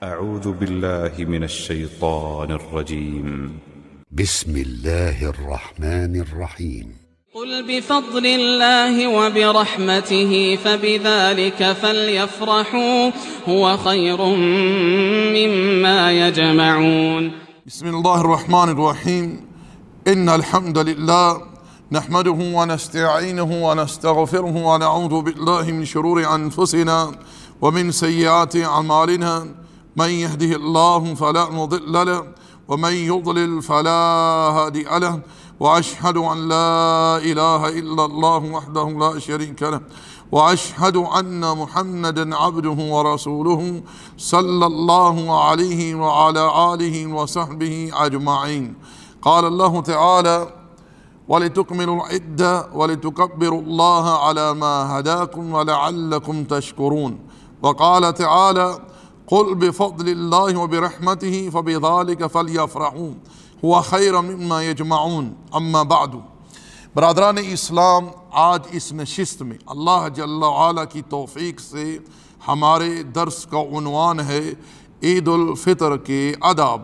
أعوذ بالله من الشيطان الرجيم. بسم الله الرحمن الرحيم. قل بفضل الله وبرحمته فبذلك فليفرحوا هو خير مما يجمعون. بسم الله الرحمن الرحيم. إن الحمد لله نحمده ونستعينه ونستغفره ونعوذ بالله من شرور أنفسنا ومن سيئات أعمالنا، من يهده الله فلا مضل له ومن يضلل فلا هادي له، وأشهد أن لا إله إلا الله وحده لا شريك له، وأشهد أن محمدا عبده ورسوله صلى الله عليه وعلى آله وصحبه أجمعين. قال الله تعالى: ولتكملوا العدة ولتكبروا الله على ما هداكم ولعلكم تشكرون. وقال تعالى: قل بفضل الله وبرحمته فبذلك فليفرحوا هو خير مما يجمعون. اما بعد. برادران اسلام، آج اس نشست میں اللہ جل وعلا کی توفیق سے ہمارے درس کا عنوان ہے عید الفطر کے آداب۔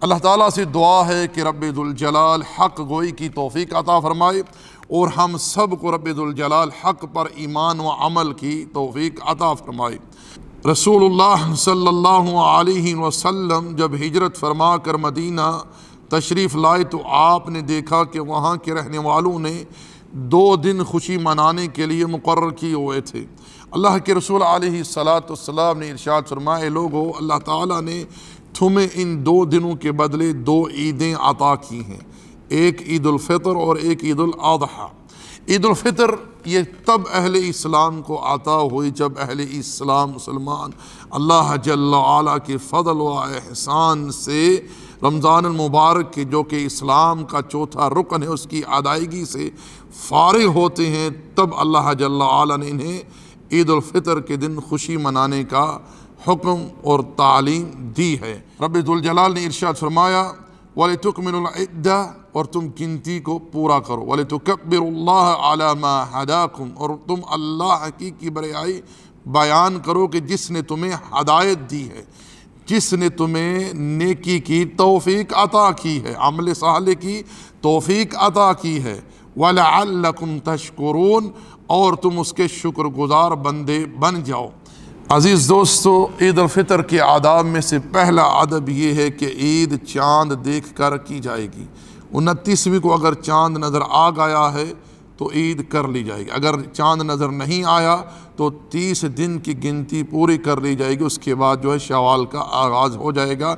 اللہ تعالیٰ سے دعا ہے کہ رب ذوالجلال حق گوئی کی توفیق عطا فرمائے اور ہم سب کو رب ذوالجلال حق پر ایمان و عمل کی توفیق عطا فرمائے۔ رسول اللہ صلی اللہ علیہ وسلم جب ہجرت فرما کر مدینہ تشریف لائے تو آپ نے دیکھا کہ وہاں کے رہنے والوں نے 2 دن خوشی منانے کے لیے مقرر کیے ہوئے تھے۔ اللہ کے رسول علیہ السلام نے ارشاد فرمائے: لوگو، اللہ تعالیٰ نے تمہیں ان 2 دنوں کے بدلے 2 عیدیں عطا کی ہیں، ایک عید الفطر اور ایک عید الاضحیٰ۔ عید الفطر یہ تب اہل اسلام کو عطا ہوئی جب اہل اسلام مسلمان اللہ جل وعلا کے فضل و احسان سے رمضان المبارک کے جو کہ اسلام کا چوتھا رکن ہے اس کی ادائیگی سے فارغ ہوتے ہیں، تب اللہ جل وعلا نے انہیں عید الفطر کے دن خوشی منانے کا حکم اور تعلیم دی ہے۔ رب ذوالجلال نے ارشاد فرمایا: وَلِتُكْمِلُوا الْعِدَّةَ، اور تم گنتی کو پورا کرو، وَلِتُكَبِّرُوا اللَّهَ عَلَى مَا هَدَاكُمْ، اور تم اللہ کی کبریائی بیان کرو کہ جس نے تمہیں ہدایت دی ہے، جس نے تمہیں نیکی کی توفیق عطا کی ہے، عمل صالح کی توفیق عطا کی ہے، وَلَعَلَّكُمْ تَشْكُرُونَ، اور تم اس کے شکر گزار بندے بن جاؤ۔ عزیز دوستو، عید الفطر کے آداب میں سے پہلا ادب یہ ہے کہ عید چاند دیکھ کر کی جائے گی۔ 29ویں کو اگر چاند نظر آ گیا ہے تو عید کر لی جائے گی، اگر چاند نظر نہیں آیا تو 30 دن کی گنتی پوری کر لی جائے گی، اس کے بعد جو ہے شوال کا آغاز ہو جائے گا۔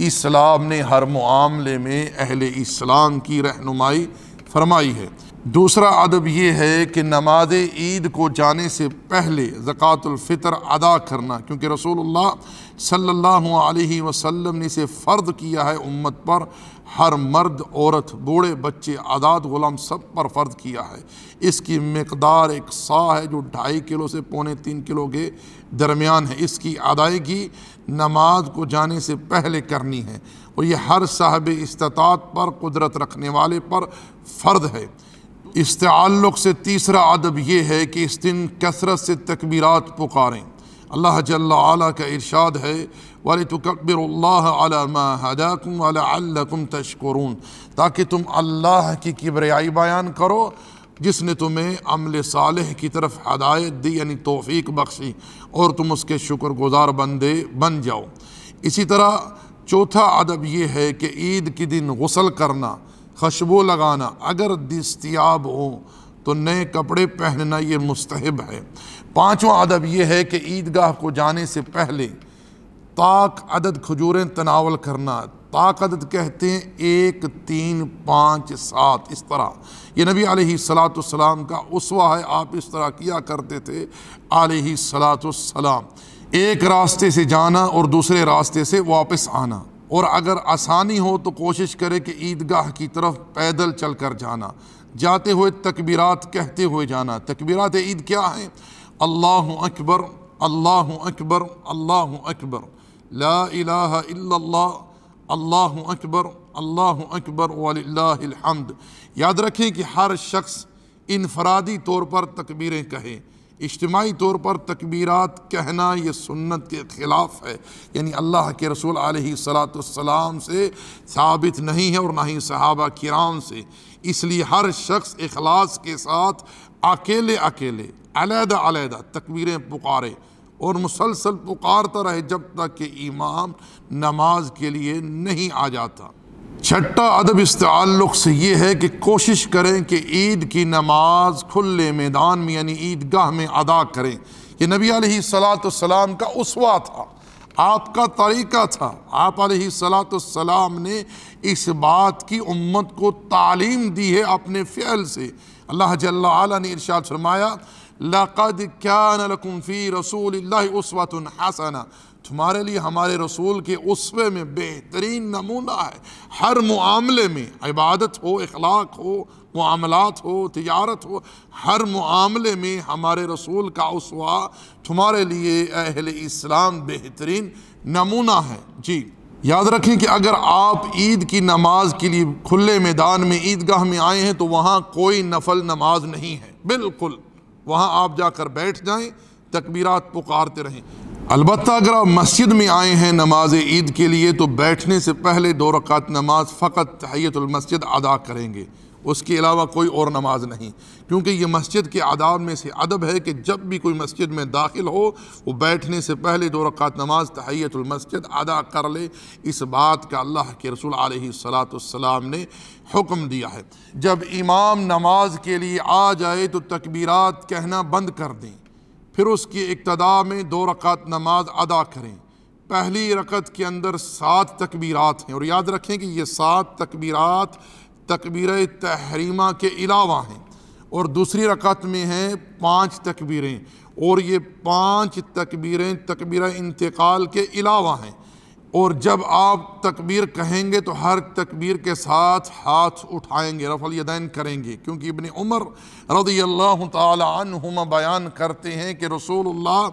اسلام نے ہر معاملے میں اہل اسلام کی رہنمائی فرمائی ہے۔ دوسرا ادب یہ ہے کہ نماز عید کو جانے سے پہلے زکوٰۃ الفطر ادا کرنا، کیونکہ رسول اللہ صلی اللہ علیہ وسلم نے اسے فرض کیا ہے امت پر، ہر مرد، عورت، بوڑھے، بچے، آزاد غلام سب پر فرض کیا ہے۔ اس کی مقدار 1 صاع ہے جو 2.5 کلو سے 3.25 کلو کے درمیان ہے۔ اس کی ادائیگی نماز کو جانے سے پہلے کرنی ہے اور یہ ہر صاحب استطاعت پر، قدرت رکھنے والے پر فرض ہے۔ اس تعلق سے تیسرا ادب یہ ہے کہ اس دن کثرت سے تکبیرات پکاریں۔ اللہ جل وعلا کا ارشاد ہے: وَلِتُكَبِّرُوا اللَّهَ عَلَى مَا هَدَاكُمْ وَلَعَلَّكُمْ تَشْكُرُونَ، تاکہ تم اللہ کی کبریائی بیان کرو جس نے تمہیں عمل صالح کی طرف ہدایت دی، یعنی توفیق بخشی، اور تم اس کے شکر گزار بندے بن جاؤ۔ اسی طرح چوتھا ادب یہ ہے کہ عید کے دن غسل کرنا، خوشبو لگانا، اگر دستیاب ہو تو نئے کپڑے پہننا یہ مستحب ہے۔ 5واں ادب یہ ہے کہ عیدگاہ کو جانے سے پہلے طاق عدد کھجوریں تناول کرنا۔ طاق عدد کہتے ہیں 1، 3، 5، 7، اس طرح۔ یہ نبی علیہ السلام کا اسوہ ہے، آپ اس طرح کیا کرتے تھے علیہ السلام۔ ایک راستے سے جانا اور دوسرے راستے سے واپس آنا، اور اگر آسانی ہو تو کوشش کرے کہ عیدگاہ کی طرف پیدل چل کر جانا، جاتے ہوئے تکبیرات کہتے ہوئے جانا۔ تکبیرات عید کیا ہیں؟ اللہ اکبر، اللہ اکبر، اللہ اکبر، لا الہ الا اللہ، اللہ اکبر، اللہ اکبر وللہ الحمد۔ یاد رکھیں کہ ہر شخص انفرادی طور پر تکبیریں کہے، اجتماعی طور پر تکبیرات کہنا یہ سنت کے خلاف ہے، یعنی اللہ کے رسول علیہ السلام سے ثابت نہیں ہے اور نہ ہی صحابہ کرام سے۔ اس لیے ہر شخص اخلاص کے ساتھ اکیلے علیحدہ علیحدہ تکبیریں پکارے اور مسلسل پکارتا رہے جب تک کہ امام نماز کے لیے نہیں آ جاتا۔ چھٹا ادب اس تعلق سے یہ ہے کہ کوشش کریں کہ عید کی نماز کھلے میدان میں یعنی عیدگاہ میں ادا کریں۔ یہ نبی علیہ السلام کا اسوہ تھا، آپ کا طریقہ تھا۔ آپ علیہ السلام نے اس بات کی امت کو تعلیم دی ہے اپنے فعل سے۔ اللہ جل وعلا نے ارشاد فرمایا لَقَدْ كَانَ لَكُمْ فِي رَسُولِ اللَّهِ أُسْوَةٌ حَسَنَةٌ، تمہارے لیے ہمارے رسول کے اسوے میں بہترین نمونہ ہے۔ ہر معاملے میں، عبادت ہو، اخلاق ہو، معاملات ہو، تجارت ہو، ہر معاملے میں ہمارے رسول کا اسوہ تمہارے لیے اہل اسلام بہترین نمونہ ہے۔ جی یاد رکھیں کہ اگر آپ عید کی نماز کے لیے کھلے میدان میں عیدگاہ میں آئے ہیں تو وہاں کوئی نفل نماز نہیں ہے، بالکل وہاں آپ جا کر بیٹھ جائیں، تکبیرات پکارتے رہیں۔ البتہ اگر آپ مسجد میں آئے ہیں نماز عید کے لیے تو بیٹھنے سے پہلے 2 رکعت نماز فقط تحیۃ المسجد ادا کریں گے، اس کے علاوہ کوئی اور نماز نہیں، کیونکہ یہ مسجد کے آداب میں سے ادب ہے کہ جب بھی کوئی مسجد میں داخل ہو وہ بیٹھنے سے پہلے 2 رکعت نماز تحیۃ المسجد ادا کر لے۔ اس بات کا اللہ کے رسول علیہ السلام نے حکم دیا ہے۔ جب امام نماز کے لیے آ جائے تو تکبیرات کہنا بند کر دیں، پھر اس کی اقتداء میں 2 رکعت نماز ادا کریں۔ پہلی رکعت کے اندر 7 تکبیرات ہیں، اور یاد رکھیں کہ یہ 7 تکبیرات تکبیرہ تحریمہ کے علاوہ ہیں، اور دوسری رکعت میں ہیں 5 تکبیریں، اور یہ 5 تکبیریں تکبیرہ انتقال کے علاوہ ہیں۔ اور جب آپ تکبیر کہیں گے تو ہر تکبیر کے ساتھ ہاتھ اٹھائیں گے، رفع الیدین کریں گے، کیونکہ ابن عمر رضی اللہ تعالی عنہما بیان کرتے ہیں کہ رسول اللہ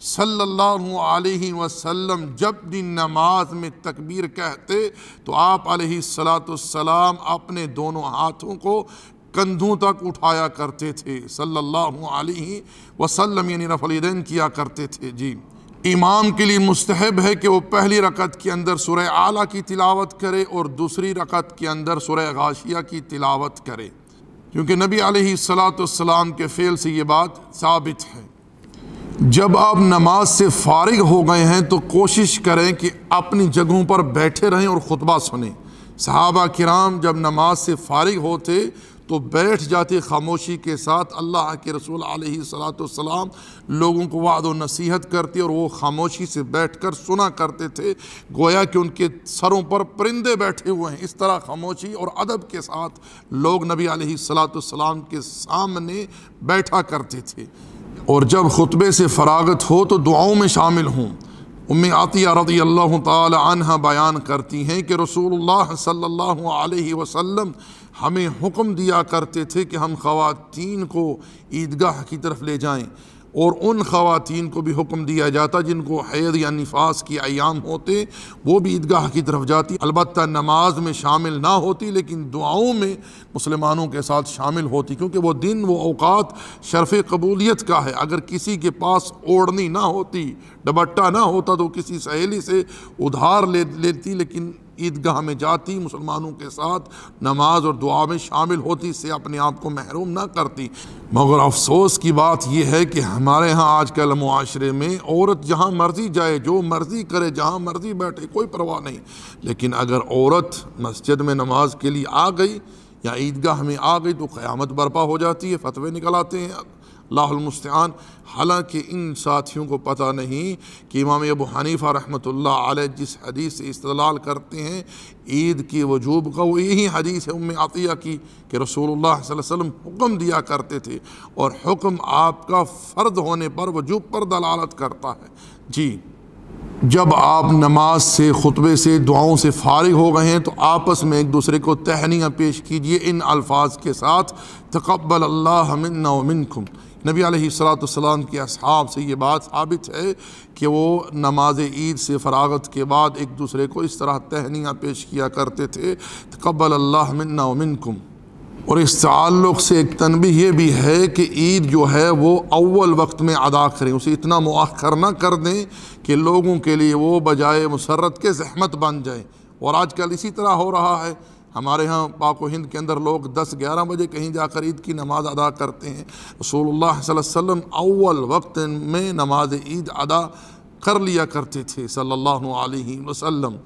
صلی اللہ علیہ وسلم جب بھی نماز میں تکبیر کہتے تو آپ علیہ السلام اپنے دونوں ہاتھوں کو کندھوں تک اٹھایا کرتے تھے، صلی اللہ علیہ وسلم، یعنی رفع الیدین کیا کرتے تھے۔ جی امام کے لیے مستحب ہے کہ وہ پہلی رکعت کے اندر سورہ اعلیٰ کی تلاوت کرے اور دوسری رکعت کے اندر سورہ غاشیہ کی تلاوت کرے، کیونکہ نبی علیہ السلام کے فعل سے یہ بات ثابت ہے۔ جب آپ نماز سے فارغ ہو گئے ہیں تو کوشش کریں کہ اپنی جگہوں پر بیٹھے رہیں اور خطبہ سنیں۔ صحابہ کرام جب نماز سے فارغ ہوتے تو بیٹھ جاتے خاموشی کے ساتھ، اللہ کے رسول علیہ السلام لوگوں کو وعظ و نصیحت کرتے اور وہ خاموشی سے بیٹھ کر سنا کرتے تھے، گویا کہ ان کے سروں پر پرندے بیٹھے ہوئے ہیں۔ اس طرح خاموشی اور ادب کے ساتھ لوگ نبی علیہ السلام کے سامنے بیٹھا کرتے تھے، اور جب خطبے سے فراغت ہو تو دعاؤں میں شامل ہوں۔ ام عطیہ رضی اللہ تعالی عنہ بیان کرتی ہیں کہ رسول اللہ صلی اللہ علیہ وسلم ہمیں حکم دیا کرتے تھے کہ ہم خواتین کو عیدگاہ کی طرف لے جائیں، اور ان خواتین کو بھی حکم دیا جاتا جن کو حیض یا نفاس کی ایام ہوتے، وہ بھی عیدگاہ کی طرف جاتی، البتہ نماز میں شامل نہ ہوتی لیکن دعاؤں میں مسلمانوں کے ساتھ شامل ہوتی، کیونکہ وہ دن وہ اوقات شرف قبولیت کا ہے۔ اگر کسی کے پاس اوڑھنی نہ ہوتی، دوپٹہ نہ ہوتا تو کسی سہیلی سے ادھار لیتی، لیکن عیدگاہ میں جاتی، مسلمانوں کے ساتھ نماز اور دعا میں شامل ہوتی، اس سے اپنے آپ کو محروم نہ کرتی۔ مگر افسوس کی بات یہ ہے کہ ہمارے ہاں آج کل معاشرے میں عورت جہاں مرضی جائے، جو مرضی کرے، جہاں مرضی بیٹھے، کوئی پرواہ نہیں، لیکن اگر عورت مسجد میں نماز کے لیے آ گئی یا عیدگاہ میں آ گئی تو قیامت برپا ہو جاتی ہے، فتوے نکل آتے ہیں، اللہ المستعان۔ حالانکہ ان ساتھیوں کو پتہ نہیں کہ امام ابو حنیفہ رحمۃ اللہ علیہ جس حدیث سے استدلال کرتے ہیں عید کی وجوب کا، وہ یہی حدیث ہے ام عطیہ کی کہ رسول اللہ صلی اللہ علیہ وسلم حکم دیا کرتے تھے، اور حکم آپ کا فرض ہونے پر وجوب پر دلالت کرتا ہے۔ جی جب آپ نماز سے، خطبے سے، دعاؤں سے فارغ ہو گئے ہیں تو آپس میں ایک دوسرے کو تہنیاں پیش کیجئے ان الفاظ کے ساتھ، تقبل اللہ منا ومنکم۔ نبی علیہ السلام کے اصحاب سے یہ بات ثابت ہے کہ وہ نماز عید سے فراغت کے بعد ایک دوسرے کو اس طرح تہنیاں پیش کیا کرتے تھے، تقبل اللہ منا ومنکم۔ اور اس تعلق سے ایک تنبیہ یہ بھی ہے کہ عید جو ہے وہ اول وقت میں ادا کریں، اسے اتنا مؤخر نہ کر دیں کہ لوگوں کے لیے وہ بجائے مسرت کے زحمت بن جائے۔ اور آج کل اسی طرح ہو رہا ہے، ہمارے ہاں پاک و ہند کے اندر لوگ 10-11 بجے کہیں جا کر عید کی نماز ادا کرتے ہیں۔ رسول اللہ صلی اللہ علیہ وسلم اول وقت میں نماز عید ادا کر لیا کرتے تھے صلی اللہ علیہ وسلم۔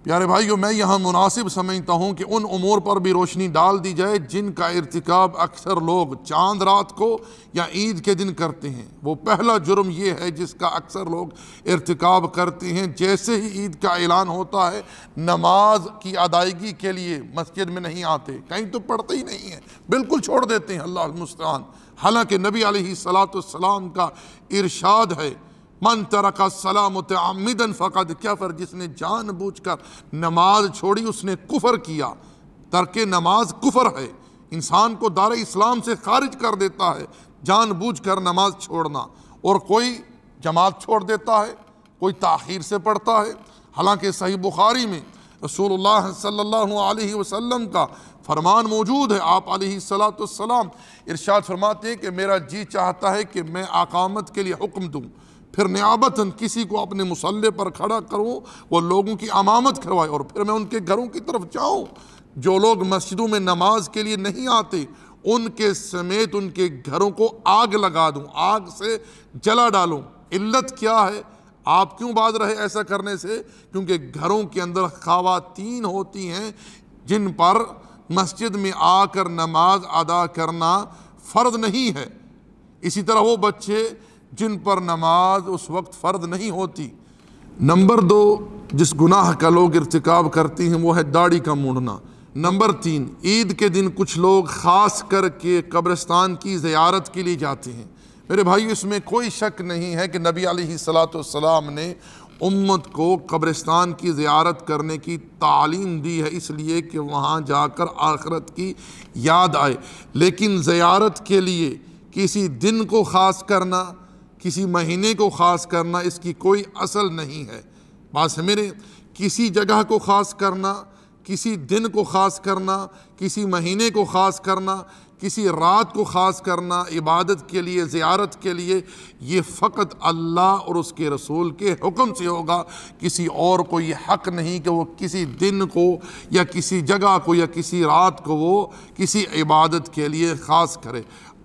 پیارے بھائیو، میں یہاں مناسب سمجھتا ہوں کہ ان امور پر بھی روشنی ڈال دی جائے جن کا ارتکاب اکثر لوگ چاند رات کو یا عید کے دن کرتے ہیں۔ وہ پہلا جرم یہ ہے جس کا اکثر لوگ ارتکاب کرتے ہیں، جیسے ہی عید کا اعلان ہوتا ہے نماز کی ادائیگی کے لیے مسجد میں نہیں آتے، کہیں تو پڑھتے ہی نہیں ہیں، بالکل چھوڑ دیتے ہیں، اللہ المستعان۔ حالانکہ نبی علیہ السلام کا ارشاد ہے، من ترک الصلاۃ متعمدا فقد کفر، جس نے جان بوجھ کر نماز چھوڑی اس نے کفر کیا۔ ترک نماز کفر ہے، انسان کو دار اسلام سے خارج کر دیتا ہے جان بوجھ کر نماز چھوڑنا۔ اور کوئی جماعت چھوڑ دیتا ہے، کوئی تاخیر سے پڑھتا ہے، حالانکہ صحیح بخاری میں رسول اللہ صلی اللہ علیہ وسلم کا فرمان موجود ہے۔ آپ علیہ السلام ارشاد فرماتے ہیں کہ میرا جی چاہتا ہے کہ میں اقامت کے لیے حکم دوں، پھر نیابتاً کسی کو اپنے مصلی پر کھڑا کروں، وہ لوگوں کی امامت کروائے، اور پھر میں ان کے گھروں کی طرف جاؤں۔ جو لوگ مسجدوں میں نماز کے لیے نہیں آتے ان کے سمیت ان کے گھروں کو آگ لگا دوں، آگ سے جلا ڈالوں۔ علت کیا ہے؟ آپ کیوں باز رہے ایسا کرنے سے؟ کیونکہ گھروں کے اندر خواتین ہوتی ہیں جن پر مسجد میں آ کر نماز ادا کرنا فرض نہیں ہے، اسی طرح وہ بچے جن پر نماز اس وقت فرض نہیں ہوتی۔ نمبر 2 جس گناہ کا لوگ ارتکاب کرتے ہیں وہ ہے داڑھی کا مونڈنا۔ نمبر 3 عید کے دن کچھ لوگ خاص کر کے قبرستان کی زیارت کے لیے جاتے ہیں۔ میرے بھائی، اس میں کوئی شک نہیں ہے کہ نبی علیہ السلام نے امت کو قبرستان کی زیارت کرنے کی تعلیم دی ہے، اس لیے کہ وہاں جا کر آخرت کی یاد آئے۔ لیکن زیارت کے لیے کسی دن کو خاص کرنا، کسی مہینے کو خاص کرنا، اس کی کوئی اصل نہیں ہے۔ بات میرے کسی جگہ کو خاص کرنا، کسی دن کو خاص کرنا، کسی مہینے کو خاص کرنا، کسی رات کو خاص کرنا عبادت کے لیے، زیارت کے لیے، یہ فقط اللہ اور اس کے رسول کے حکم سے ہوگا۔ کسی اور کو یہ حق نہیں کہ وہ کسی دن کو یا کسی جگہ کو یا کسی رات کو وہ کسی عبادت کے لیے خاص کرے۔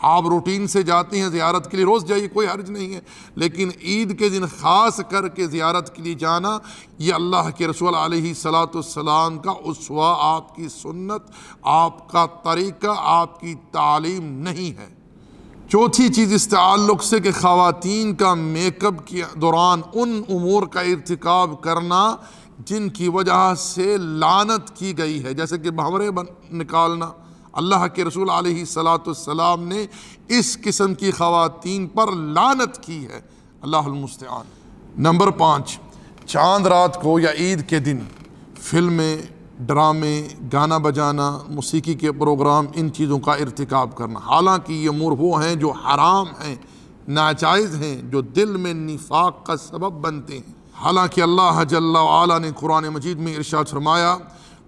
آپ روٹین سے جاتے ہیں زیارت کے لیے، روز جائیے، کوئی حرج نہیں ہے، لیکن عید کے دن خاص کر کے زیارت کے لیے جانا یہ اللہ کے رسول علیہ السلام کا اسوہ، آپ کی سنت، آپ کا طریقہ، آپ کی تعلیم نہیں ہے۔ چوتھی چیز اس تعلق سے کہ خواتین کا میک اپ کے دوران ان امور کا ارتکاب کرنا جن کی وجہ سے لعنت کی گئی ہے، جیسے کہ بھنورے نکالنا۔ اللہ کے رسول علیہ السلام نے اس قسم کی خواتین پر لعنت کی ہے، اللہ المستعان۔ نمبر 5 چاند رات کو یا عید کے دن فلمیں، ڈرامے، گانا بجانا، موسیقی کے پروگرام، ان چیزوں کا ارتکاب کرنا۔ حالانکہ یہ امور وہ ہیں جو حرام ہیں، ناجائز ہیں، جو دل میں نفاق کا سبب بنتے ہیں۔ حالانکہ اللہ جل وعلا نے قرآن مجید میں ارشاد فرمایا،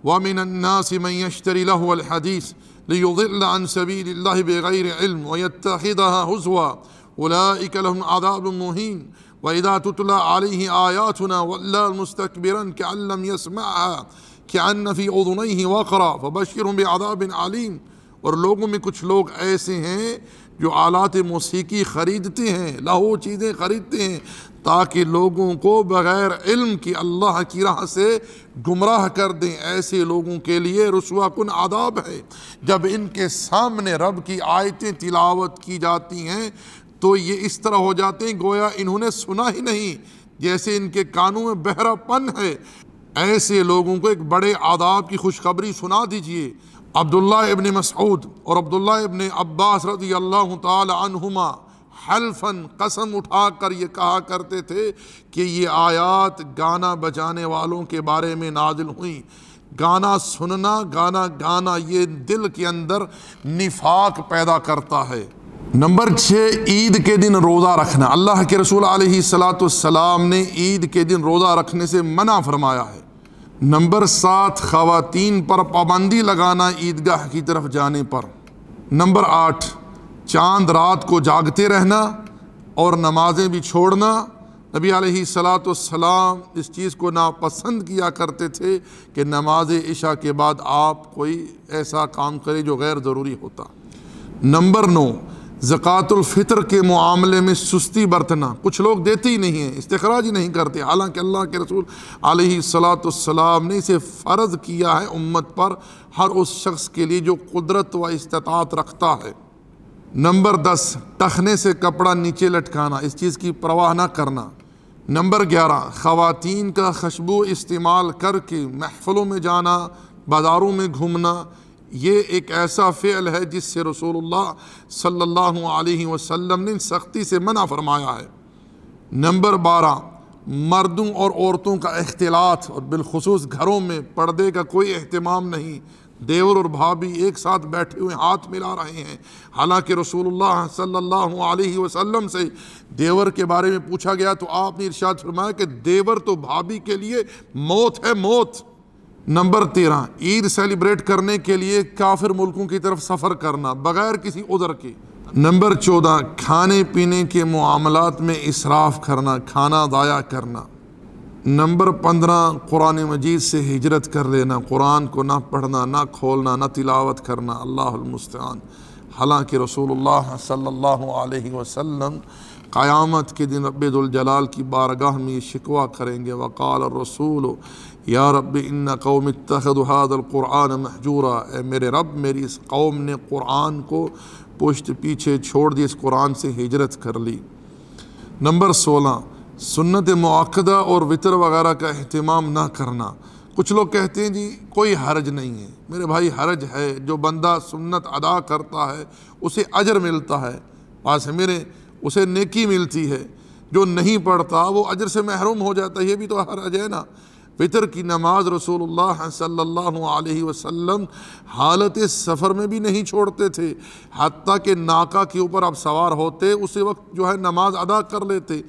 وَمِنَ النَّاسِ مَن يَشْتَرِي لَهْوَ الْحَدِيثِ لِيُضِلَّ عَن سَبِيلِ اللَّهِ بِغَيْرِ عِلْمٍ وَيَتَّخِذَهَا هُزُوًا أُولَٰئِكَ لَهُمْ عَذَابٌ مُّهِينٌ وَإِذَا تُتْلَىٰ عَلَيْهِ آيَاتُنَا وَلَّىٰ مُسْتَكْبِرًا كَأَن لَّمْ يَسْمَعْهَا كَأَنَّ فِي أُذُنَيْهِ وَقْرًا فَبَشِّرْهُم بِعَذَابٍ عَلِيمٍ۔ اور لوگوں میں کچھ لوگ ایسے ہیں جو آلات موسیقی خریدتے ہیں، لہو چیزیں خریدتے ہیں تاکہ لوگوں کو بغیر علم کی اللہ کی راہ سے گمراہ کر دیں۔ ایسے لوگوں کے لیے رسوا کن عذاب ہے۔ جب ان کے سامنے رب کی آیتیں تلاوت کی جاتی ہیں تو یہ اس طرح ہو جاتے ہیں گویا انہوں نے سنا ہی نہیں، جیسے ان کے کانوں میں بہرا پن ہے۔ ایسے لوگوں کو ایک بڑے عذاب کی خوشخبری سنا دیجئے۔ عبداللہ ابن مسعود اور عبداللہ ابن عباس رضی اللہ تعالی عنہما حلفاً قسم اٹھا کر یہ کہا کرتے تھے کہ یہ آیات گانا بجانے والوں کے بارے میں نازل ہوئیں۔ گانا سننا، گانا گانا یہ دل کے اندر نفاق پیدا کرتا ہے۔ نمبر 6 عید کے دن روزہ رکھنا۔ اللہ کے رسول علیہ السلام نے عید کے دن روزہ رکھنے سے منع فرمایا ہے۔ نمبر 7 خواتین پر پابندی لگانا عیدگاہ کی طرف جانے پر۔ نمبر 8، چاند رات کو جاگتے رہنا اور نمازیں بھی چھوڑنا۔ نبی علیہ السلام اس چیز کو ناپسند کیا کرتے تھے کہ نماز عشاء کے بعد آپ کوئی ایسا کام کرے جو غیر ضروری ہوتا۔ نمبر 9، زکوٰۃ الفطر کے معاملے میں سستی برتنا۔ کچھ لوگ دیتے ہی نہیں ہیں، استخراج ہی نہیں کرتے، حالانکہ اللہ کے رسول علیہ السلام نے اسے فرض کیا ہے امت پر، ہر اس شخص کے لیے جو قدرت و استطاعت رکھتا ہے۔ نمبر 10، ٹخنے سے کپڑا نیچے لٹکانا، اس چیز کی پرواہ نہ کرنا۔ نمبر 11، خواتین کا خوشبو استعمال کر کے محفلوں میں جانا، بازاروں میں گھومنا، یہ ایک ایسا فعل ہے جس سے رسول اللہ صلی اللہ علیہ وسلم نے سختی سے منع فرمایا ہے۔ نمبر 12، مردوں اور عورتوں کا اختلاط، اور بالخصوص گھروں میں پردے کا کوئی اہتمام نہیں۔ دیور اور بھابھی ایک ساتھ بیٹھے ہوئے ہاتھ ملا رہے ہیں، حالانکہ رسول اللہ صلی اللہ علیہ وسلم سے دیور کے بارے میں پوچھا گیا تو آپ نے ارشاد فرمایا کہ دیور تو بھابھی کے لیے موت ہے، موت۔ نمبر 13، عید سیلیبریٹ کرنے کے لیے کافر ملکوں کی طرف سفر کرنا بغیر کسی عذر کے۔ نمبر 14، کھانے پینے کے معاملات میں اسراف کرنا، کھانا ضائع کرنا۔ نمبر 15، قرآن مجید سے ہجرت کر لینا، قرآن کو نہ پڑھنا، نہ کھولنا، نہ تلاوت کرنا، اللہ المستعان۔ حالانکہ رسول اللہ صلی اللہ علیہ وسلم قیامت کے دن رب ذوالجلال کی بارگاہ میں یہ شکوہ کریں گے، وقال الرسول یا رب ان قوم اتخذوا هذا القرآن مہجورا، اے میرے رب میری اس قوم نے قرآن کو پشت پیچھے چھوڑ دی، اس قرآن سے ہجرت کر لی۔ نمبر 16، سنت مؤکدہ اور وتر وغیرہ کا اہتمام نہ کرنا۔ کچھ لوگ کہتے ہیں جی کوئی حرج نہیں ہے، میرے بھائی حرج ہے، جو بندہ سنت ادا کرتا ہے اسے اجر ملتا ہے، پاس ہے میرے، اسے نیکی ملتی ہے، جو نہیں پڑھتا وہ اجر سے محروم ہو جاتا ہے، یہ بھی تو حرج ہے نا۔ وتر کی نماز رسول اللہ صلی اللہ علیہ وسلم حالت سفر میں بھی نہیں چھوڑتے تھے، حتیٰ کہ ناکا کے اوپر آپ سوار ہوتے اسی وقت جو ہے نماز ادا کر لیتے۔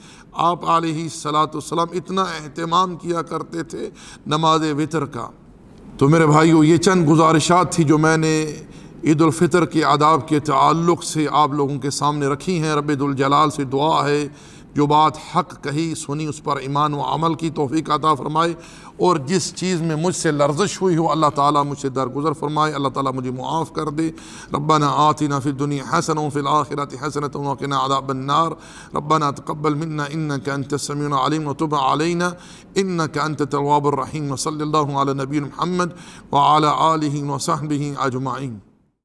آپ علیہ السلام اتنا اہتمام کیا کرتے تھے نماز وتر کا۔ تو میرے بھائیو، یہ چند گزارشات تھی جو میں نے عید الفطر کے آداب کے تعلق سے آپ لوگوں کے سامنے رکھی ہیں۔ رب ذوالجلال سے دعا ہے جو بات حق کہی سنی اس پر ایمان و عمل کی توفیق عطا فرمائے، اور جس چیز میں مجھ سے لرزش ہوئی ہو اللہ تعالیٰ مجھ سے درگزر فرمائے، اللہ تعالیٰ مجھے معاف کر دے۔ ربنا آتنا فی الدنیا حسنۃ وفی الآخرۃ حسنۃ وقنا عذاب النار۔ ربنا تقبل منا انک انت السمیع العلیم وتب علینا انک انت التواب الرحیم۔ وصلی اللہ علی نبینا محمد وعلی آلہ وصحبہ اجمعین۔